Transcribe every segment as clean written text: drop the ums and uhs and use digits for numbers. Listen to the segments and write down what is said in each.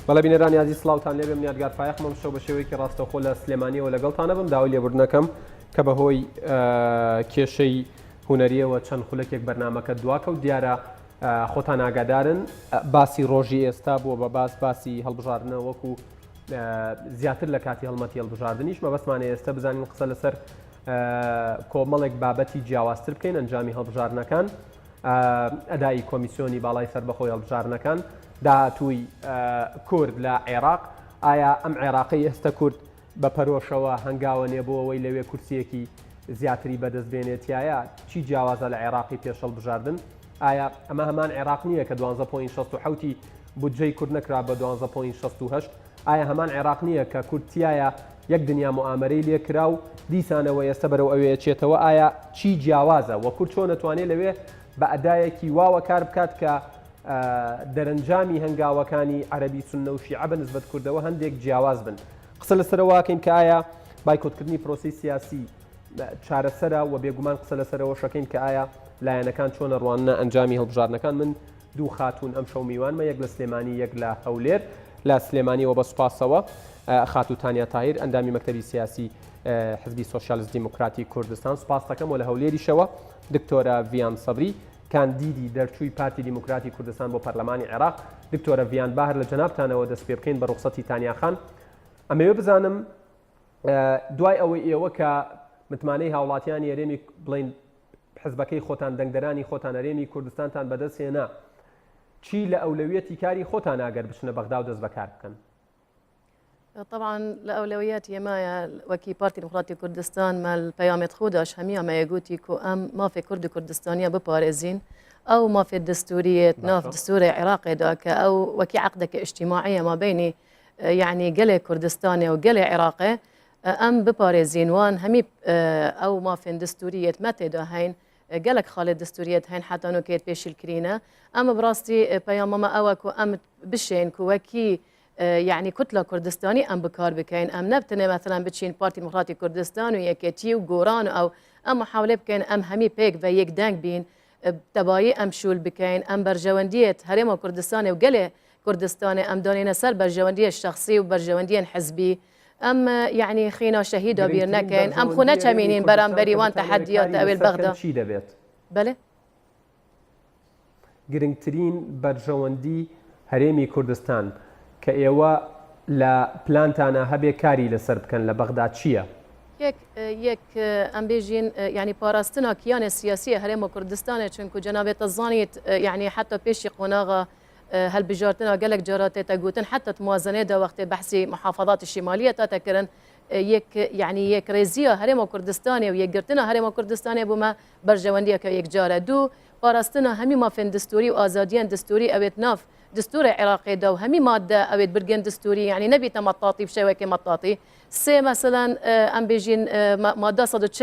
بەڵێ بینەرانی عزیز سڵاوتان لێبێ من یادگار فایەقمەم شەو بە شێوەیەکی ڕاستەوخۆ لە سلێمانیەوە لەگەڵتانە بم داوای لێبوردنەکەم کە بەهۆی کێشەی هونەریەوە چەند خولەکێک بەرنامەکە دواکەوت دیارە خۆتان ئاگادارن باسی ڕۆژی ئێستا بووە بە باسی هەڵبژاردنەوە وەکو زیاتر لە کاتی هەڵمەتی هەڵبژاردننیش مەبەستمانە ئێستا بزانین قسە لەسەر کۆمەڵێک بابەتی جیاوازتر بکەین ئەنجامی هەڵبژاردنەکان ئەدایی کۆمیسیۆنی باڵای سەربەخۆی هەڵبژاردنەکان داهاتووی کورد لە عێراق ئایا ئەم عێراقی ئێستا کورد بە پەرۆشەوە هەنگاوە نێبووەوەی لەوێ کورسیەکی زیاتری بەدەستبێنێتیایە چی جیاوازە لە عێراقی پێش هەڵبژاردن ئایا ئەمە هەمان عێراق نییە کە 12.67 بودجەی کورد نەکرا بە 12.68 ئایا هەمان عێراق نییە کە کورتایە یەک دنیا مؤامرەی لێکرا و دیسانەوە ئێستا بەرەو ئەوەیە چێتەوە ئایا چی جیاوازە وە کورد چۆن نەتوانێت لەوێ بە ئەدایەکی واوە کار بکات کە دەرەنجامی هەنگاوەکانی عەرەبی سوننە و شیعە بە نسبەت کوردەوە هەندێک جیاواز بن قسە لەسەرەوەکەین کە ئایا بایکۆتکردنی پرۆسی سیاسی چارەسەرە و بێگومان قسە لەسەرەوە شەکەین کە ئایا لایەنەکان چۆنە ڕوانە ئەنجامی هەڵبژاردنەکان من دوو خاتون ئەم شەو میوانمە یەک لە سلێمانی یەک لە هەولێر لە سلێمانیەوە بە سوپاسەوە خاتو تانیا تاهیر ئەندامی مەکتەبی سیاسی حزبی سۆشیالیست دیموکراتی کوردستان سوپاس دەکەم و لە هەولێریشەوە دکتۆرە ڤیان سەبری کاندیدی دەرچووی پارتی دیموکراتی کوردستان بۆ پەرلەمانی عێراق دکتۆرە ڤیان باهر لە جەنابتانەوە دەست پێ بکەین بە ڕوخسەتی تانیاخان ئەمەوێ بزانم دوای ئەوەی ئێوە کە متمانەی هاوڵاتیان هەرێمی بڵین حزبەکەی خۆتان دەنگدەرانی خۆتان هەرێمی کوردستانتان بەدەستهێنا چی لە ئەولەویەتی کاری خۆتان ئاگەر بچنە بەغدا و دەست بەکار بکەن طبعا الأولويات يما وكي بارتي ديمقراطية كردستان ما البيامات خودش همية ما يقولي كو أم ما في كرد كردستانية بباريزين أو ما في الدستورية ناف دستور عراقي داك أو وكي عقدك اجتماعية ما بيني يعني قلي كردستاني وقلي عراقي أم بباريزين وان همي أو ما في دستورية متى دا هين قالك خالد دستورية هين حتى نوكيت بيش الكرينة أم براستي بيام ما أوكو أم بشين كو وكي يعني كتلة كردستاني أم بكار بكين أم نبتني مثلا بتشين بارتي ديمقراطي كردستان ويكتي وجوران أو أم محاولة بكين أم همي بيك فيك دانك بين تبايي أم شول بكين أم برجواندية هريمو كردستاني وقلي كردستاني أم دونينا سر برجواندية الشخصي وبرجواندية حزبي أم يعني خينا شهيدة بيرنكين أم خونا تشامينين برام بريوان تحديات أو البغداد بله گرنگترین برجواندی هەرێمی کوردستان کە ئێوە لە پلانتانە هەبێ کاری لەسەر بکەن لە بەغداد چییە؟ یەک ئەم بێژین ینی پاراستنا کیانە سیاسیە هەرێمە کوردستانە چونکو جەنابێت زانیت ینی حتا پێشی قۆناغا هەلبژارتنا gelek جاراتێ تەگوتن حتا موازنەیەدا وەختێ بەحسی محافظات الشمالية تاتەکردن يعني یەک رێزیە هەرێمە کوردستانێ و یەکگرتنە هەرێمە کوردستانێ بوومە بەرژەوەندیەکە یەکجارە دوو پاراستنا هەمی مافێن دستوری و ئازادیان دستوری ئەوێت ناف دستور عراقي دو همي مادة أويد برجن دستوري يعني نبي تمطاطي بشوكة مطاطي سي مثلا أم بيجين مادة صدق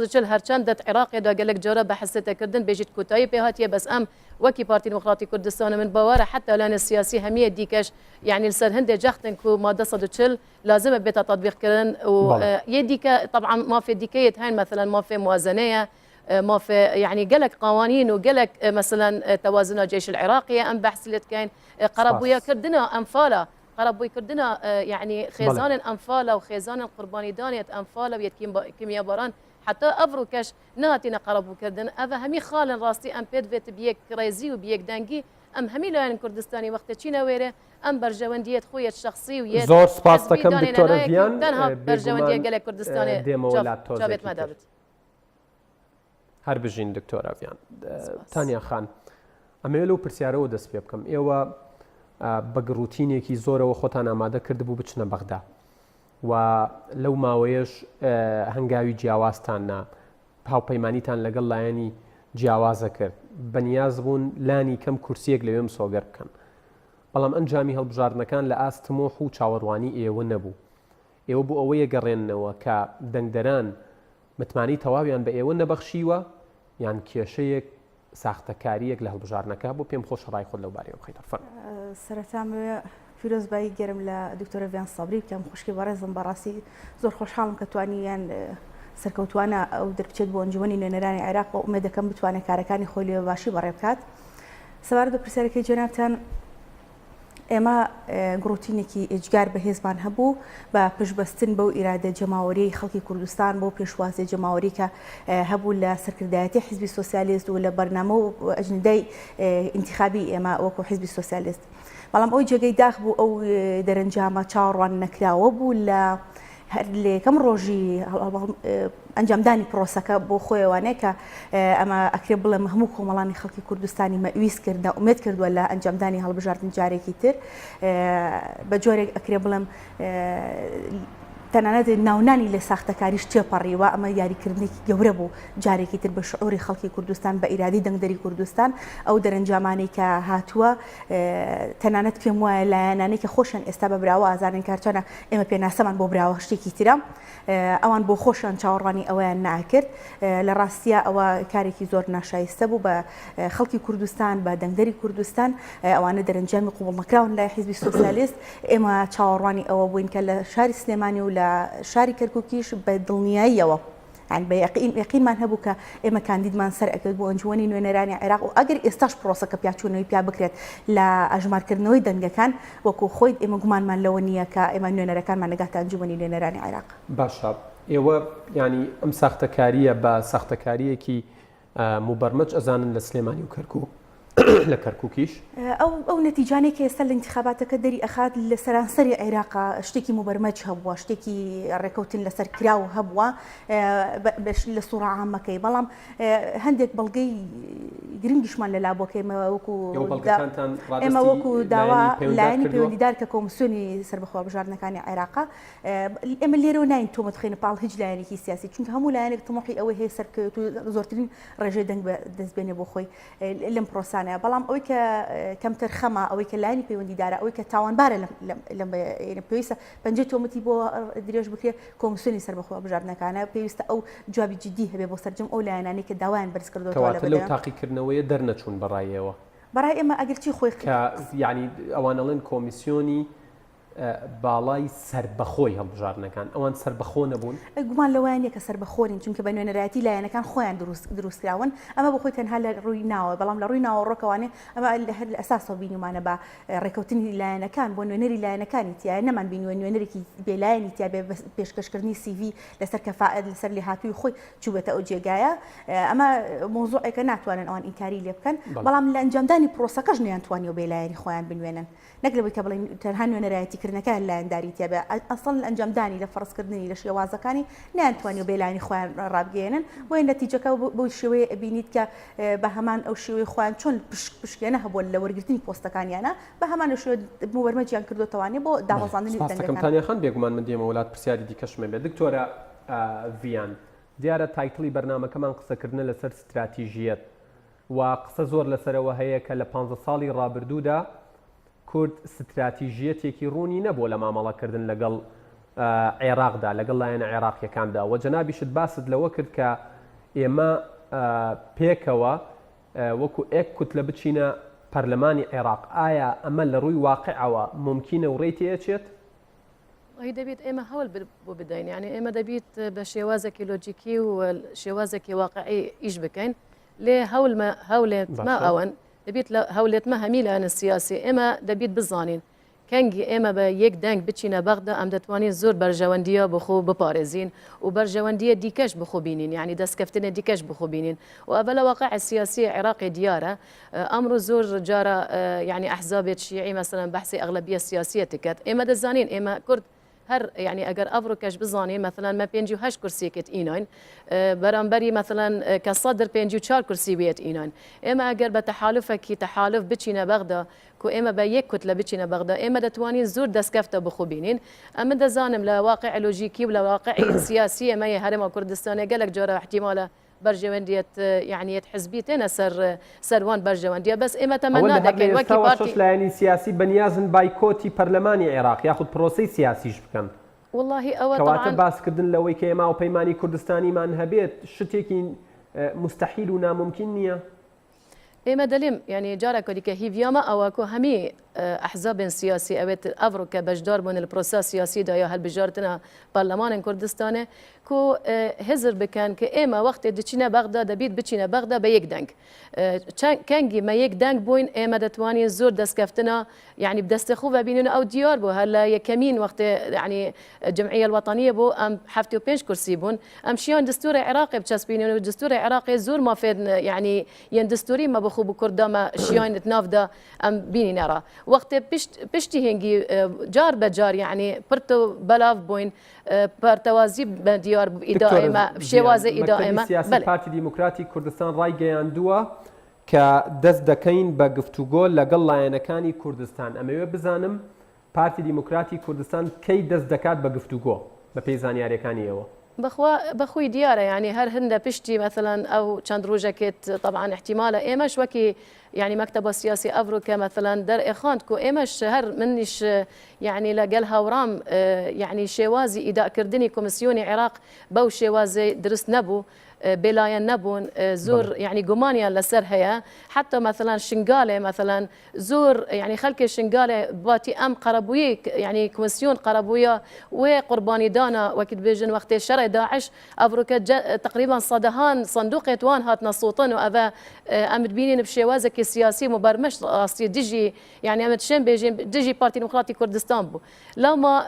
شل هرچندت عراقي دا قالك جرى بحسيتها كردن بيجيت كوتاي بهاتيه بس أم وكي بارتي ديمقراطي كردستان من بواره حتى لان السياسي همية ديكش يعني السر هندي جختن كو مادة صدق شل لازم بيتا تطبيق كردن ويديك طبعا ما في ديكية هاي مثلا ما في موازنية ما في يعني قالك قوانين وقالك مثلا توازن الجيش العراقي ام بحث اللي كاين قربويا كردنا انفالا قربوي كردنا يعني خيزان انفالا وخيزان القرباني دانيت انفالا ويتكيم كيميا باران حتى افرو كاش ناتينا قربو كردن افا همي خالن راستي ام بيت فيت بيك ريزي وبيك دانجي ام همي لان كردستاني وقت تشينا ويره ام برجوانديت خويا الشخصي ويا زور سباس دكم دكتور فيان تنها برجوانديه قالك كردستاني جابت مدابت هەر بژین دکتۆرە ڤیان تانیا خان ئەمەوێت لەو پرسیارەوە دەست پێ بکەم ئێوە بە گڕوتینێکی زۆرەوە خۆتان ئامادە کردبوو بچنە بەغدا و لەو ماوەیەش هەنگاوی جیاوازتاننا هاوپەیمانیتان لەگەڵ لایەنی جیاوازە کرد بەنیاز بوون لانی کەم کورسیەک لەوێ مسۆگەر بکەن بەڵام ئەنجامی هەڵبژاردنەکان لە ئاستمۆح و چاوەڕوانی ئێوە نەبوو ئێوە بوو ئەوەیە گەڕێننەوە کە دەنگدەران متمانی تەواویان بە ئێوە نەبەخشیوە یان کێشەیەک ساختەکاریەک لە هەڵبژاردنەکە بۆ پێم خۆش ڕای خۆت لەو بارەیەوە بخەیتە فەرموو. سەرەتا فیرۆزبایی گەرم لە دکتۆرە ڤیان سەبری بکەم خوشکی بەڕێزم بەڕاستی زۆر خۆشحاڵم کە توانیان سەرکەوتوانە ئەو دەربچێت بۆ ئەنجومەنی نوێنەرانی عێراق و ئومێد دەکەم بتوانێت کارەکانی خۆی لێوە باشی بەڕێ بکات. سەوارە بە پرسیارەکەی جەنابتان ئێمە گڕوتینێکی ئێجگار بە هێزمان هەبوو بە پشبەستن بەو ئیرادە جەماوەری خەڵکی کوردستان بۆ پێشوازی جەماوەری کە هەبوو لە سەرکردایەتی حیزبی سۆسیالیست و لە بەرنامە و ئەجندەی ئینتیخابی ئێمە وەکو حیزبی سۆسیالیست. بەڵام ئەوی جێگەی داخ بوو ئەو دەرەنجامە چاوەڕوان نەکراوە بوو لە لێکەم ڕۆژی ئەنجامدانی پرۆسەکە بۆ خۆیوانەیە کە ئەمە ئەکرێ بڵێم هەموو کۆمەڵانی خەڵکی کوردستانی مەویست کردە ئومێد کردووە لە ئەنجامدانی هەڵبژاردن جارێکی تر بە جۆرێک ئەکرێ بڵێم تەنانەت ناونانی لێ ساختەکاریش تێپەڕیوە ئەمە یاریکردنێکی گەورە بوو جارێکی تر بە شعوری خەڵکی کوردستان بە ئیرادی دەنگدەری کوردستان ئەو دەرەنجامانەی کە هاتووە تەنانەت پێم وایە لایەنانەی کە خۆشیان ئێستا بە براوە ئازارن کارچانە ئێمە پێناسەمان بۆ براوە شتێکی ترە ئەوان بۆ خۆشیان چاوەڕوانی ئەویان ناکرد لە ڕاستیە ئەوە کارێکی زۆر ناشایستە بوو بە خەڵکی کوردستان بە دەنگدەری کوردستان ئەوانە دەرەنجامی قوبوڵ نەکراون لای حیزبی سۆسیالیست ئێمە چاوەڕوانی ئەوە بووین کە لە شاری سلێمانی و لە شاری کەرکووکیش بە دڵنیاییەوە بە یەقینمان هەبوو کە ئێمە کاندیدمان سەر ئەکرد بۆ ئەنجومەنی نوێنەرانی عێراق و ئەگەر ئێستاش پرۆسەکە پیاچوونەوەی پیا بکرێت لە ئاژمارکردنەوەی دەنگەکان وەکو خۆی ئێمە گومانمان لەوە نییە کە ئێمە نوێنەرەکانمان نەگاتە ئەنجومەنی نوێنەرانی عێراق. باشە ئێوە ینی ئەم ساختەکاریە بە ساختەکاریەکی موبەرمەج ئەزانن لە سلێمانی و کەرکووک لە کەرکووکیش ئەو نەتیجانێکی ئێستا لە انتخاباتەکە دەری ئەخات لە سەرانسەری عێراقا شتێکی موبەرمەج هەبووە شتێکی ڕێکەوتن لەسەر کراو هەبووە لە سوورە عامەکەی بەڵام هەندێک بەڵگەی گرنگیشمان لە لابۆکەیمە ئێمە وەکو داوا لایەنی پەیوەندیدار کە کۆمسیۆنی سەربەخۆ بژاردنەکانی عێراقا ئێمە لێرەوە ناین تۆمەت خێنە پاڵ هیچ لایەنێکی سیاسی چونکە هەموو لایەنێک تەمۆحی ئەوەی هەیە سەرکەوت و زۆرترین ڕێژەی دەنگ دەستبێنێ بۆ خۆی لەم پرۆسانەیە بەڵام ئەوەی کە کەمتر خەمە ئەوەی کە لایەنی پەیوەندیدارە ئەوەی کە تاوانبارە پێویستە پەنجەی تۆمەتی بۆ درێژ بکرێت کۆمسیۆنی سەربەخۆ بژاردنەکانە پێویستە ئەو جوابی جدی هەبێ بۆ سەرجەم ئەو لایەنانی کە داوایان بەرز کردووە لەو تاقیکردنەوەیە دەرنەچوون بەڕایەوە بەڕای ئێمە ئەگەرچی خۆی یعنی ئەوانەڵێن کۆمیسیۆنی باڵای سربەخۆی هەڵبژاردنەکان ئەوان سربەخۆ نەبوون گومان لەوانەیە کە سربەخۆرین چونکە بە نوێنەرایەتی لایەنەکان خۆیان دروستکراون ئەمە بە خۆی تەنها لە ڕووی ناوە بەڵام لە ڕووی ناوەڕۆکەوانێ ئەمە هەر لە ئەساسەوە بینیمانە بە ڕێکەوتنی لایەنەکان بۆ نوێنەری لایەنەکانی تیایە نەمان بینیوە نوێنەرێکی بێلایەنی تیا بێ پێشکەشکردنی CV لەسەر کەفاعەت لەسەر لێهاتووی خۆی چوبێتە ئەو جێگایە ئەمە مۆزوعێکە ناتوانن ئەوان ئینکاری لێ بکەن بەڵام لە ئەنجامدانی پرۆسەکەش نەیانتوانیوە بێلایەنی خۆیان بنوێنن نەکرێت کە بڵێن تەنها نوێنەرایەتیکردنەکان لایەنداری تێبێ ئەسڵ ئەنجامدانی لە فەرزکردنی لە شێوازەکانی نەیانتوانی و بێلایانی خۆیان ڕابگەێنن بۆی نەتیجەکە بۆ شێوەیە بینیت کە بە هەمان ئەو شێوەی خۆیان چۆن پشکێنە هەبووە لە وەرگرتنی پۆستەکانیانە بە هەمان شێوە وەرمەجیان کردوتەوانێ بۆ داوەزاندنی دەنگەکان بێگومان من دێمە وڵات پرسیاری دیکەشمە بێت دکتۆرە ڤیان دیارە تایتڵی بەرنامەکەمان قسەکردنە لەسەر ستراتیژیەت و قسە زۆر لەسەرەوە هەیە کە لە 15 ساڵی ڕابردوودا کورد ستراتیژیەتێکی ڕوونی نەبووە لە مامەڵەکردن لەگەڵ عێراقدا لەگەڵ لایەنە عێراقیەکاندا و جەنابیشت باست لەوە کرد کە ئێمە پێکەوە وەکو ئێک کوتلە بچینە پەرلەمانی عێراق ئایا ئەمە لە ڕووی واقعەوە ممکنە و ڕێی تێچێت؟ دەبێت ئێمە هەوڵ بۆ بدەین یعنی ئێمە دەبێت بە شێوازێکی لۆجیکی و شێوازێکی واقعی ئیش بکەین لێ هەولێت ما ئەوەن دەبێت هەولێتمە هەمی لایەنە سیاسی ئێمە دەبێت بزانین کەنگی ئێمە بە یەک دەنگ بچینە بەغدا ئەم دەتوانین زۆر بەرژەوەندیە بخۆ بپارێزین و بەرژەوەندیە دیکەش بخۆ بینین یعنی دەستکەفتنە دیکەش بخۆ بینین و ئەvە لە واقع سیاسی عێراقی دیارە ئەمڕۆ زۆر جارە یعنی ئەحزابێت شیعی مەسەلەن بەحسی ئەغلبیە سیاسیە دەکات ئێمە دەزانین ئێمە کورد هەر یعنی ئەگەر ئەڤڕۆکەش بزانین مثلەن مە 58 کورسیەکەت ئیناین بەرامبەری مثلەن کە 54 کورسی بێت ئیناین ئێمە ئەگەر بە تەحالفێکی تەحالف بچینە بەغدا کو ئێمە بە یەک کوتلە بچینە بەغدا ئێمە دەتوانین زۆر دەستکەفتە بخوبینین ئەمە دەزانم لە واقع لۆژیکی و لە واقعی سیاسی ئەمە هەرێما کوردستانە گەلک جارە احتیمالە بەرژەوەندیت یعنیت حزبی تێنە سەروان بەرژەوەندیە بەس ئێمە تەمەنا دەکەین وەکی پارتی لایەنی سیاسی بەنیازن بایکۆتی پەرلەمانی عێراق یاخود پرۆسەی سیاسیش بکەن والله ئەوە کەواتە باسکردن لەوەی کە ئێمە و پەیمانی کوردستانیمان هەبێت شتێکی مستحیل و ناممکن نییە ئێمە دەلێم یعنی جارە کۆدیکە هیڤیامە ئەوە کۆ هەمی احزاب سياسي اوت افروكا بجدار بون البروسيس السياسي دا يا هالبجارتنا برلمان كردستان كو هزر بكان كاما وقت دچينا بغداد بيت بچينا بغداد بيك دنك كانجي ما يك دنك بوين اما دتواني زور دسكفتنا يعني بدستخو بيننا او ديار بو هلا يكمين وقت يعني الجمعيه الوطنيه بو ام حفتي وبينش كرسي بون ام شيان دستور عراقي بتشاسبين دستور عراقي زور ما فين يعني ين دستوري ما بخو بكردما شيان تنافدا ام بيني نرى وقت بشتي هنجي جار بجار يعني برتو بلاف بوين برتوازي بديار إدائمة بشوازي إدائمة سياسي بارتي ديمقراطي كردستان راي جياندوا كدز دكين بقفتوغو لقل لاينكاني كردستان أما بزانم بارتي ديمقراطي كردستان كي دز دكات بقفتوغو ببيزان ياريكاني ايوه بخوي ديارة يعني هر هند بشتي مثلا او چند روجا كت طبعا احتمال ايمش وكي يعني مكتب السياسي افروكا مثلا در اخاند كو ايمش هر منش يعني لقالها ورام يعني شوازي اداء كردني كوميسيوني عراق بو شوازي درس نبو بلاين نبون زور يعني جومانيا لسر هي حتى مثلا شنغالة مثلا زور يعني خلك شنغالة باتي ام قربويه يعني كوميسيون قربويه وقرباني دانا وقت بيجن وقت شرع داعش افروكا تقريبا صدهان صندوق يتوان هاتنا صوتن وابا امد بينين بشوازك السياسي مبرمش راسي ديجي يعني امد شن بيجين ديجي بارتي ديمقراطي كردستان بو لما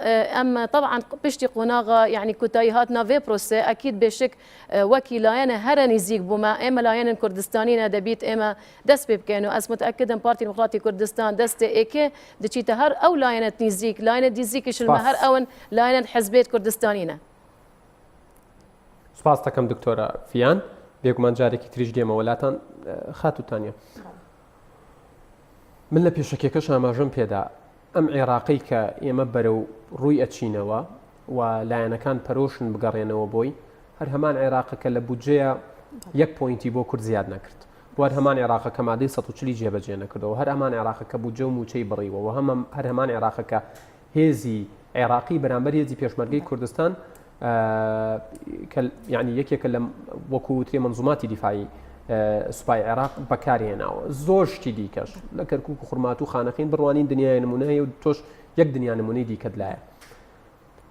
اما طبعا بشتي قناغه يعني كتايهاتنا في بروسي اكيد بشك وكي لاين هرني زيك بوما اما لاين كردستانيين دبيت اما دس بكانو اس متاكد ان بارتي ديمقراطي كردستان دست ايكي دشي تهر او لاين تنيزيك لاين ديزيك المهر او لاين حزبيت كردستانينا سپاس دەکەم دکتۆرە فیان بێگومان جارێکی تریش دێمە وڵاتان خاتوتانە من لە پێشەکێکەش ئاماژەم پێدا ئەم عێراقی کە ئێمە بەرەو ڕووی ئەچینەوە و لایەنەکان پەرۆشن بگەڕێنەوە بۆی هەر هەمان عێراقەکە لە بودجەیە یەک پۆینتی بۆ کورد زیاد نەکرد بۆ هەر هەمان عێراقەکە مادەی 140 جێبەجێ نەکردەوە هەر هەمان عێراقەکە بودجە و موچەی بڕیوە و هەر هەمان عێراقەکە هێزی عێراقی بەرامبەر هێزی پێشمەرگەی کوردستان يعني یەکێکە لە وەکو ترێ منزوماتی دیفاعی سوپای عێراق بەکارهێناوە زۆر شتی دیکەش لە کەرکووک و خورمات و خانەخین بڕوانین دنیای نمونەیە و تۆش یەک دنیا نمونەی دیکەت لایە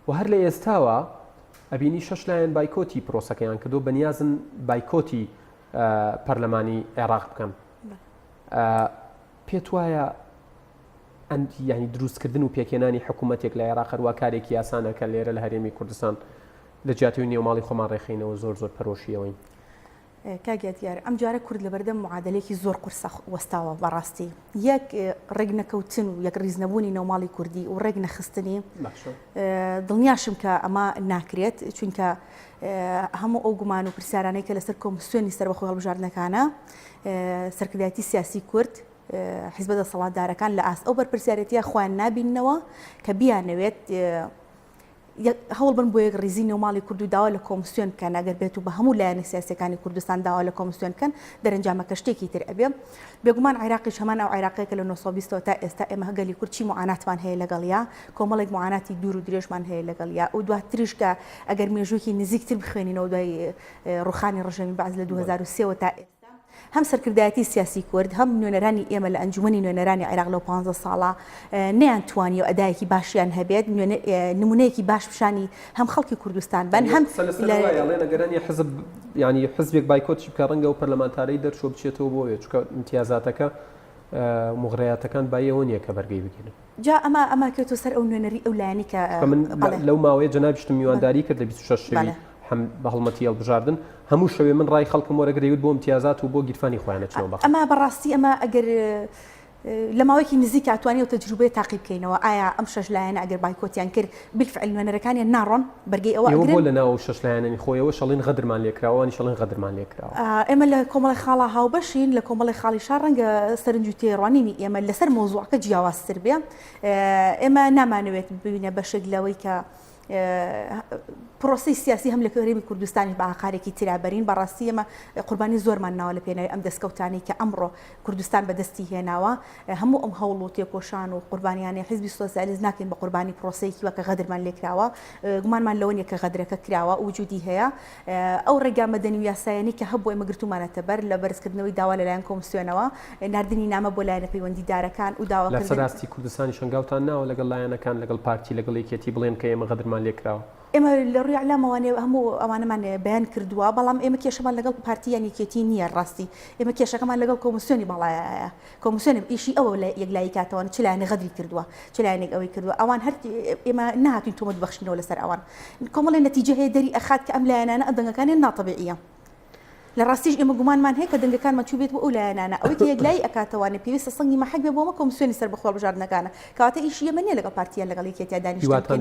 و هەر لە ئێستاوە ئەبینی 6 لایەن بایکۆتی پرۆسەکەیان کردو بەنیازن بایکۆتی پەرلەمانی عێراق بکەن پێت وایە يعني دروستکردن و پێکێنانی حکوومەتێک لە عێراق هەروە کارێکی یاسانەکە لێرە لە هەرێمی کوردستان لە جیاتوی نێوماڵی خۆمان ڕێخینەوە زۆر پەرۆشیەوەین کاگات یار ئەم جارە کورد لە بەردەم معادلێکی زۆر قورسە وەستاوە بەڕاستی یەک ڕێک نەکەوتن و یەک ڕیزنەبوونی نێوماڵی کوردی و ڕێک نەخستنی دڵنیاشم کە ئەمە ناکرێت چونکە هەموو ئەو گومان و پرسیارانەی کە لەسەر کۆمسیۆنی سەربەخۆ هەڵبژاردنەکانە سەرکردایەتی سیاسی کورد حیزب دەسەڵاتدارەکان لە ئاست ئەو بەرپرسیارەتیە خۆیان نابینەوە کە بیانەوێت هەوڵ بن بۆ یەک ڕیزی نێوماڵی کورد و داوا لە کۆمسیۆن بکەن ئەگەر بێت و بە هەموو لایەنە سیاسیەکانی کوردستان داوا لە کۆمسیۆن بکەن دەرەنجامەکە شتێکی تر ئەبێ بێگومان عێراقیش هەمان ئەو عێراقەیەکە لە 1920 تا ئێستا ئێمە هەگەلی کورد چی معاناتمان هەیە لەگەڵیا کۆمەڵێک معاناتی دوور و درێژمان هەیە لەگەڵیا و دواتریش کە ئەگەر مێژوویەکی نزیکتر بخوێنینەوە دوای ڕوخانی ڕژەمی بەعز لە 2023 تا هم سەرکردایەتی سیاسی کورد هەم نوێنەرانی ئێمە لە ئەنجومەنی نوێنەرانی عێراق لەو 15 ساڵە نەیانتوانی و ئەدایەکی باشیان هەبێت نمونەیەکی باش پیشانی هەم خەڵکی کوردستان بن هەم لەگەرانی حزب ینی حزبێک بایکۆتی بکە ڕەنگە و پەرلەمانتارەی دەرچۆ بچێتەوە بۆیە چکە امتیازاتەکە مغڕیاتەکان بایەوە نییە کە بەرگەی بگیرن جا ئەمە کێتۆ سەر ئەو نوێنەری ئەو لایەنی کە لەو ماوەیە جەنابیشتم میوانداری کرد لە 26 شەوی بە هەڵمەتی هەڵبژاردن هەموو شەوێ من ڕای خەڵکم وەرەگرەوێت بۆ امتیازات و بۆ گیرفانی خۆیانە چنەوە ئەمە بەڕاستی ئەمە ئەگەر لە ماوەیەکی نزیک ئەتوانی و تەجروبەیە تاقی بکەینەوە ئایا ئەم 6 لایەنە ئەگەر بایکۆتیان کرد بالفعل نوێنەرەکانیان ناڕۆن بەرگەی ئەوە بۆ لە ناو 6 لایەنەی خۆیەوە شەڵین غەدرمان لێکراوە شەڵین غەدرمان لێکراوە ئێمە لە کۆمەڵی خاڵا هاوبەشین لە کۆمەڵی خاڵی شار ڕەنگە سەرنج و تێڕوانینی ئێمە لەسەر مۆزوعەکە جیاوازتر بێ ئێمە نامانەوێت ببینە بەشێک لەوەی کە پرۆسی سیاسی هەم لە هەرێمی کوردستانی بە ئاقارێکی ترابەرین بەڕاستی ئێمە قوربانی زۆرمان ناوە لە پێناوی ئەم دەستکەوتانی کە ئەمڕۆ کوردستان بەدەستی هێناوە هەموو ئەم هەوڵ و تێکۆشان و قوربانیانی حیزبی سۆسیالیست ناکەین بە قوربانی پرۆسەیەکی وەکە غەدرمان لێکراوە گومانمان لەوە نیە کە غەدرەکە کراوە و وجودی هەیە ئەو ڕێگا مەدەنی و یاسایانی کە هەبوو ئێمە گرتومانەتە بەر لە بەرزکردنەوەی داوا لەلایەن کۆمسیۆنەوە نردنی نامە بۆ لایەنە پەیوەندیدارەکان و داواکردن لە سەراستی کوردستانی شنگاوتان ناوە لەگەڵ لایەنەکان لەگەڵ پارتی لەگەڵ یەکێتی بڵێن کە ئێمە غەدرمان لێکراوە ئێمە لە ڕووی ئەعلامەوانێ هەموو ئەوانەمان بەیان کردووە بەڵام ئێمە کێشەمان لەگەڵ پارتیان یەکێتی نییە ڕاستی ئێمە کێشەکەمان لەگەڵ کۆمسیۆنی باڵایە کۆمسیۆنی ئیشی ئەوە لە یەکلایی کاتەوە چ لایەنە غەدری کردووە چ لایەنێک ئەوەی کردووە ئەوان هەر ئێمە نهاتوین تۆمەت بەخشینەوە لەسەر ئەوان کۆمەڵی نەتیجە هەیە دەری ئەخات کە ئەم لایەنانە دەنگەکانیان ناتەبیعیە لە ڕاستیش ئێمە گومانمان هەیە کە دەنگەکانمان چوو بێت بۆ ئەو لایەنانە ئەوەی کە یەکلایی ئەکاتەوانێ پێویستە سەنگی مەحەک بێ بۆمە کۆمسیۆنی سەر بەخۆڵ بژاردنەکانە کەواتە ئیشی ئێمە نییە لەگەڵ پارتیان لەگەڵ یەکێتیا دانیشتوان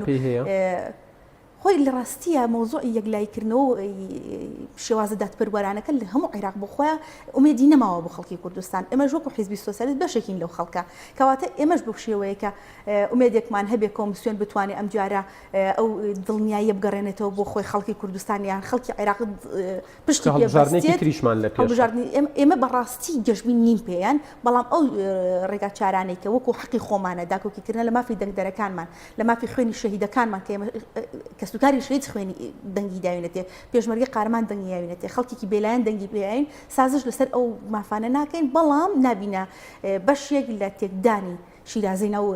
خۆی لە ڕاستیە مۆزۆی یەکلایکردنەوە شێوازە دادپەروەرانەکە لە هەموو عێراق بۆ خۆیان ئومێدی نەماوە بۆ خەڵکی کوردستان ئێمە ژۆک و حیزبی سۆسیالیست بەشێکین لەو خەڵکە کەواتە ئێمەش بۆ شێوەیە کە ئومێدێکمان هەبێ کۆمسیۆن بتوانێت ئەم جارە ئەو دڵنیاییە بگەڕێنێتەوە بۆ خۆی خەڵکی کوردستانیان خەڵکی عێراق پشتی ئێمە بەڕاستی گەشتبین نین پێیان بەڵام ئەو ڕێگا چارانەی کە وەکو حەقی خۆمانە داکۆکیکردن لە مافی دەنگدەرەکانمان لە مافی خوێنی شەهیدەکانمان کە سوکاری شێت خوێنی دەنگی داوێنێتێ پێشمەرگی قارمان دەنگی داوێنێتێ خەڵکی بێلایەن دەنگی پێین سازش لەسەر ئەو مافانە ناکەین بەڵام نبینە بەشێک لە تێکدانی شیرازینە و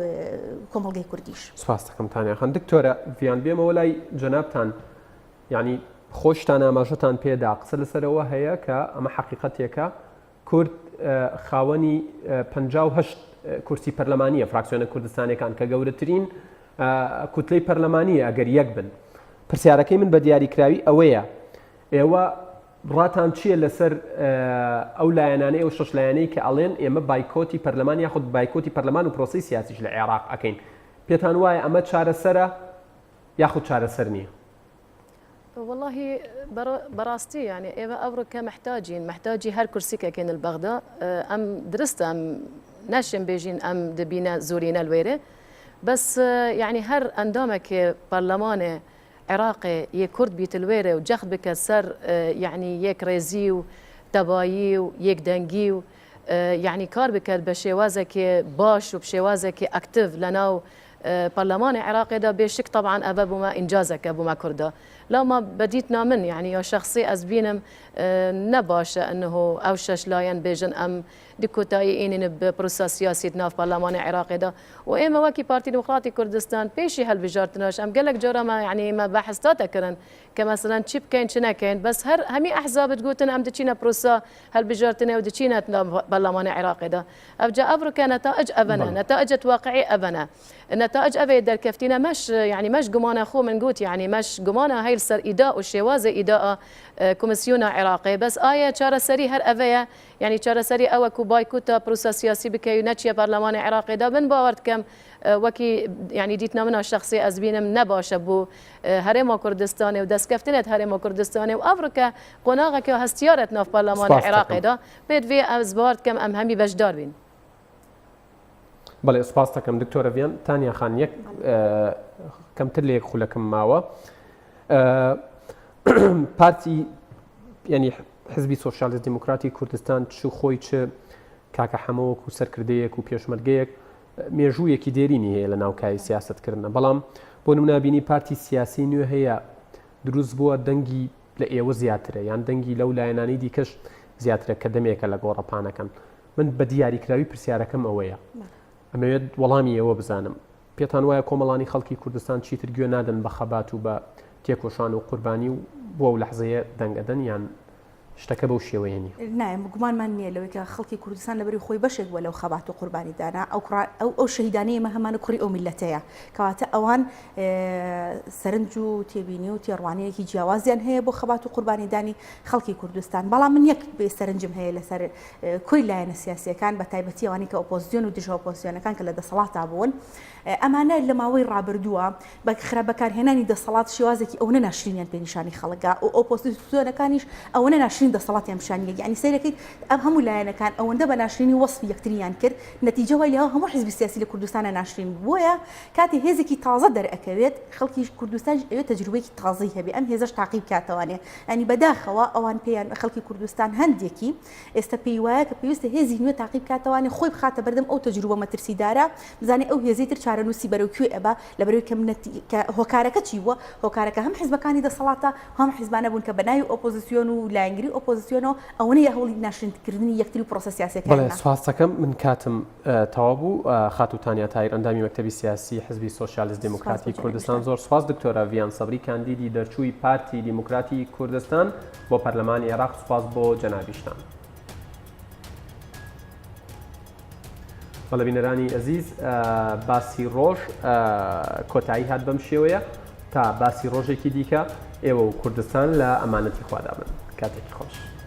کۆمەڵگەی کوردیش سپاس دەکەم تانیاخان دکتۆرە ڤیان بێمەوە لای جەنابتان یعنی خۆشتان ئاماژەتان پێدا قسە لەسەرەوە هەیە کە ئەمە حەقیقەتێکە کورد خاوەنی 58 کورسی پەرلەمانیە فراکسیۆنە کوردستانەکان کە گەورەترین کوتلەی پەرلەمانیە ئەگەر یەک بن پرسیارەکەی من بە دیاریکراوی ئەوەیە ئێوە ڕاتان چییە لەسەر ئەو لایەنانەی ئەو شش لایەنەی کە ئەڵێن ئێمە بایکۆتی پەرلەمان یاخود بایکۆتی پەرلەمان و پرۆسی سیاسیش لە عێراق ئەکەین پێتان وایە ئەمە چارەسەرە یاخود چارەسەر نییە والله براستي يعني إذا أبرك محتاجين هر كرسي كأكين البغداد أم درست أم ناشم بيجين أم دبينا زورينا الويرة بس يعني هر أندامك برلمان عراقي يكرد بيت الويرة وجخد بكسر يعني يك ريزيو تبايو يك دنجيو يعني كار بك بشوازك باش وبشوازك أكتف لناو برلمان عراقي ده بشك طبعا أبو ما إنجازك أبو ما كرده لو ما بديتنا من يعني شخصي أزبينم نباشة أنه أوشش لاين بيجن أم ديكوتايين ببروسا سياسي ناف برلمان عراقي ده وإما واكي بارتي ديمقراطي كردستان بيشي هالبجارتناش أم قالك جرى ما يعني ما بحثات كرن كمثلا تشيب كاين شنا كاين بس همي أحزاب تقولن أم دتشينا بروسا هالبجارتنا ودتشينا برلمان عراقي ده أبجا أبرك نتائج أبنا نتائج واقعي أبنا النتائج أبي در كفتينا مش يعني مش جمانة خو من قوت يعني مش جمانة هاي السر إداء والشوازة إداء كومسيون عراقي بس آية شارة سري هر أبيا يعني شارة سري أو كوبايكوتا بروسا سياسي بكي نتشيا برلمان عراقي ده من باورت كم وكي يعني ديتنا منها الشخصي أزبينا من نباش بو هرم كردستاني ودس كفتنت هرم كردستاني وأفريقيا قناغة كهستيارتنا في برلمان عراقي ده بيد في أزبارت كم أم همي بجدار بين بەڵێ سپاس دەکەم دکتۆرە ڤیان تانیا خان یەک کەمتر لە یەک خولەکەم ماوە پارتی ینی حزبی سۆشیالیست دیموکراتی کوردستان چ خۆی چ کاکە حەمەوەک و سەرکردەیەک و پێشمەرگەیەک مێژوویەکی دێرینی هەیە لە ناوکای سیاستکردنە بەڵام بۆ نمونابینی پارتی سیاسی نوێ هەیە دروست بووە دەنگی لە ئێوە زیاترە یان دەنگی لەو لایەنانی دیکەش زیاترە کە دەمێکە لە گۆڕەپانەکەن من بە دیاریکراوی پرسیارەکەم ئەوەیە ئەمەوێت وەڵامی ئێوە بزانم پێتان وایە کۆمەڵانی خەڵکی کوردستان چیتر گوێ نادەن بە خەبات و بە تێکۆشان و قوربانی و بۆ ئەو لەحزەیە دەنگەدەن یان شتەکە بەو شێوەیە نیە نایم گومانمان نییە لەوەی کە خەڵکی کوردستان لەبەری خۆی بەشێک بووە لەو خەبات و قوربانی دانا ئەو شەهیدانەی ئێمە هەمانە کوڕی ئەو میلەتەیە کەواتە ئەوان سەرنج و تێبینی و تێڕوانەیەکی جیاوازیان هەیە بۆ خەبات و قوربانیدانی خەڵکی کوردستان بەڵام من یەک بێ سەرنجم هەیە لەسەر کۆی لایەنە سیاسیەکان بە تایبەتی ئەوانی کە ئۆپۆزیۆن و دژە ئۆپۆزیۆنەکان کە لە دەسەڵاتدا بوون ئەمانە لە ماوەی ڕابردووە بە خراپەکارهێنانی دەسەڵات شێوازێکی ئەوە ناشرینیان پێنیشانی خەڵکا و ئۆپۆزیسیۆنەکانیش ئەوە ناشرین ناشرین دەسەڵاتیان پیشانیە یعنی سیرەکەیت ئەم هەموو لایەنەکان ئەوەندە بە ناشرینی وەصفی یەکتریان کرد نەتیجە وای لەوە هەموو حزبی سیاسی لە کوردستانە ناشرین بووە کاتی هێزێکی تازە دەرەکەوێت خەڵکی کوردستان ئەوێت تەجروبەیەکی تازەی هەبێ ئەم هێزش تاقیب کاتەوانێ ینی بەداخەوە ئەوان پێیان خەڵکی کوردستان هەندێکی ئێستا پێی وایە کە پێویستە هێزی نوێ تاقیب کاتەوانێ خۆی بخاتە بەردەم ئەو تەجروبە مەترسیدارە بزانێ ئەو هێزی تر چارەنووسی بەرەوکوێ ئەبا لەبەرەوەی کە هۆکارەکە چی بووە هۆکارەکە هەم حیزبەکانی دەسەڵاتە هەم حیزبانە بوون کە بەناوی ئۆپۆزیسیۆن و لایەنگری ئۆپۆزیسیۆنەوە ئەوەنەیە هەوڵی ناشرینکردنی یەکتری و پرۆسە سیاسیەکان بەڵێ سواز دەکەم من کاتم تەواو بوو خاتوتانیا تایر ئەندامی مەکتەبی سیاسی حزبی سۆشیالیست دموکراتی کوردستان زۆر سواز دکتۆرە ڤیان سەبری کاندیدی دەرچووی پارتی دیموکراتی کوردستان بۆ پەرلەمانی عێراق سواز بۆ جەنابیشتان. بەڵێ بینەرانی ئەزیز باسی ڕۆژ کۆتایی هات بەم شێوەیە تا باسی ڕۆژێکی دیکە ئێوە و کوردستان لە ئەمانەتی خوادا بن کاتێکی خۆش.